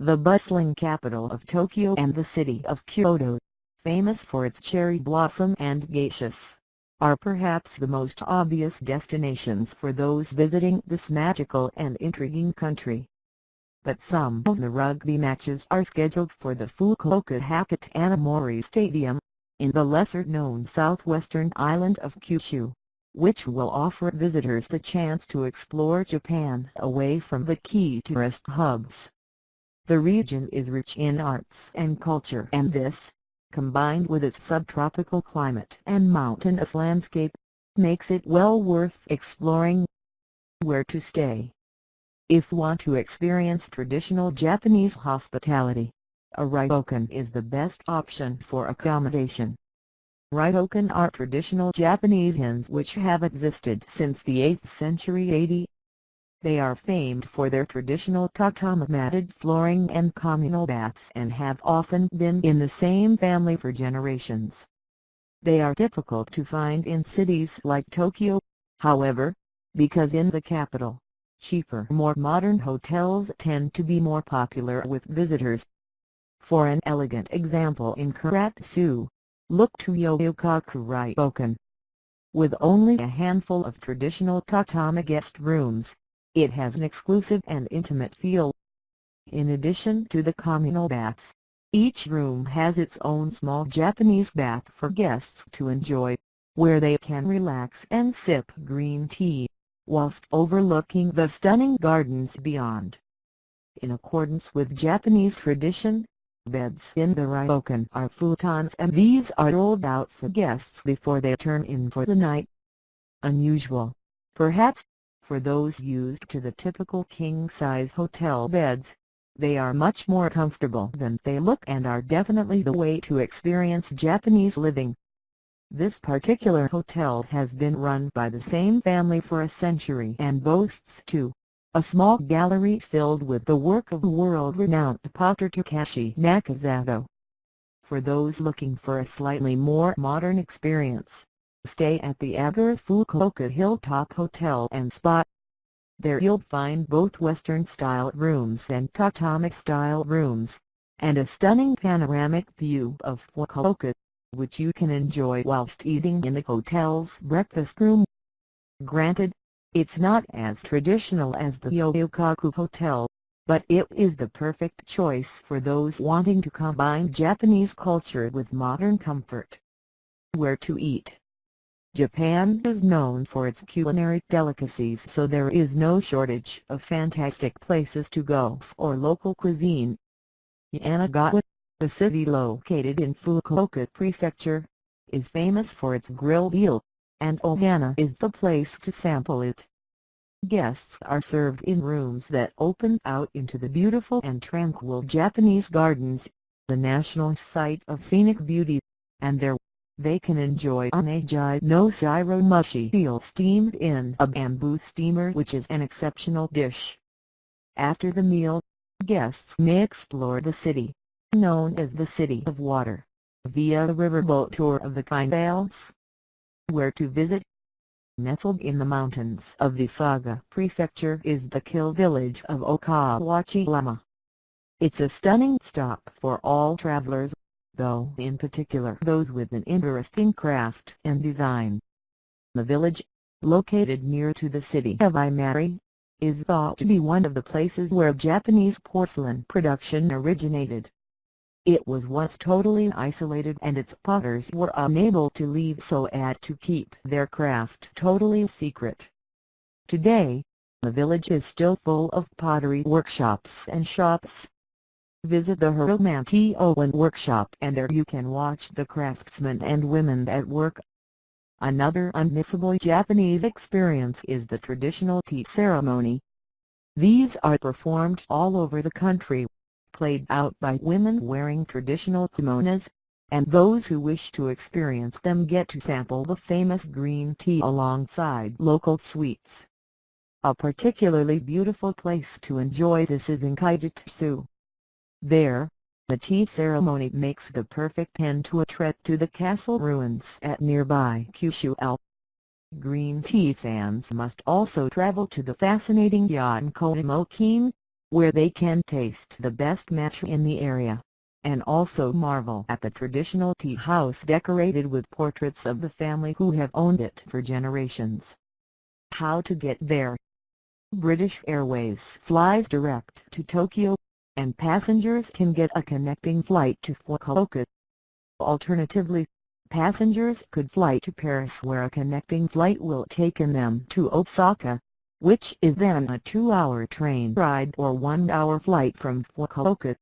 the bustling capital of Tokyo and the city of Kyoto, famous for its cherry blossom and geishas, are perhaps the most obvious destinations for those visiting this magical and intriguing country. But some of the rugby matches are scheduled for the Fukuoka Hakatanomori Stadium, in the lesser-known southwestern island of Kyushu, which will offer visitors the chance to explore Japan away from the key tourist hubs. The region is rich in arts and culture, and this, combined with its subtropical climate and mountainous landscape, makes it well worth exploring. Where to stay? If you want to experience traditional Japanese hospitality, a ryokan is the best option for accommodation. Ryokan are traditional Japanese inns which have existed since the 8th century AD. They are famed for their traditional tatami-matted flooring and communal baths and have often been in the same family for generations. They are difficult to find in cities like Tokyo, however, because in the capital, cheaper more modern hotels tend to be more popular with visitors. For an elegant example in Kyushu, look to Yoyokaku Ryokan. With only a handful of traditional tatami guest rooms, it has an exclusive and intimate feel. In addition to the communal baths, each room has its own small Japanese bath for guests to enjoy, where they can relax and sip green tea, whilst overlooking the stunning gardens beyond. In accordance with Japanese tradition, beds in the ryokan are futons, and these are rolled out for guests before they turn in for the night. Unusual, perhaps, for those used to the typical king-size hotel beds, they are much more comfortable than they look and are definitely the way to experience Japanese living. This particular hotel has been run by the same family for a century and boasts, too, a small gallery filled with the work of world-renowned potter Takashi Nakazato. For those looking for a slightly more modern experience, stay at the Agora Fukuoka Hilltop Hotel and Spa. There you'll find both Western-style rooms and tatami-style rooms, and a stunning panoramic view of Fukuoka, which you can enjoy whilst eating in the hotel's breakfast room. Granted, it's not as traditional as the Yoyokaku Hotel, but it is the perfect choice for those wanting to combine Japanese culture with modern comfort. Where to eat? Japan is known for its culinary delicacies, so there is no shortage of fantastic places to go for local cuisine. Yanagawa, the city located in Fukuoka Prefecture, is famous for its grilled eel, and Ohana is the place to sample it. Guests are served in rooms that open out into the beautiful and tranquil Japanese gardens, the national site of scenic beauty, and there they can enjoy onegai no shiro mushi eel steamed in a bamboo steamer, which is an exceptional dish. After the meal, guests may explore the city, known as the City of Water, via a riverboat tour of the canals. Where to visit? Nestled in the mountains of the Saga Prefecture is the Kill village of Okawachiyama. It's a stunning stop for all travelers, though in particular those with an interest in craft and design. The village, located near to the city of Imari, is thought to be one of the places where Japanese porcelain production originated. It was once totally isolated and its potters were unable to leave so as to keep their craft totally secret. Today, the village is still full of pottery workshops and shops. Visit the Hiromanti Owen workshop and there you can watch the craftsmen and women at work. Another unmissable Japanese experience is the traditional tea ceremony. These are performed all over the country, played out by women wearing traditional kimonos, and those who wish to experience them get to sample the famous green tea alongside local sweets. A particularly beautiful place to enjoy this is in Kyushu. There, the tea ceremony makes the perfect end to a trek to the castle ruins at nearby Kyushu. Green tea fans must also travel to the fascinating Yonko-Imokin, where they can taste the best matcha in the area, and also marvel at the traditional tea house decorated with portraits of the family who have owned it for generations. How to get there? British Airways flies direct to Tokyo, and passengers can get a connecting flight to Fukuoka. Alternatively, passengers could fly to Paris, where a connecting flight will take them to Osaka, which is then a 2-hour train ride or 1-hour flight from Fukuoka.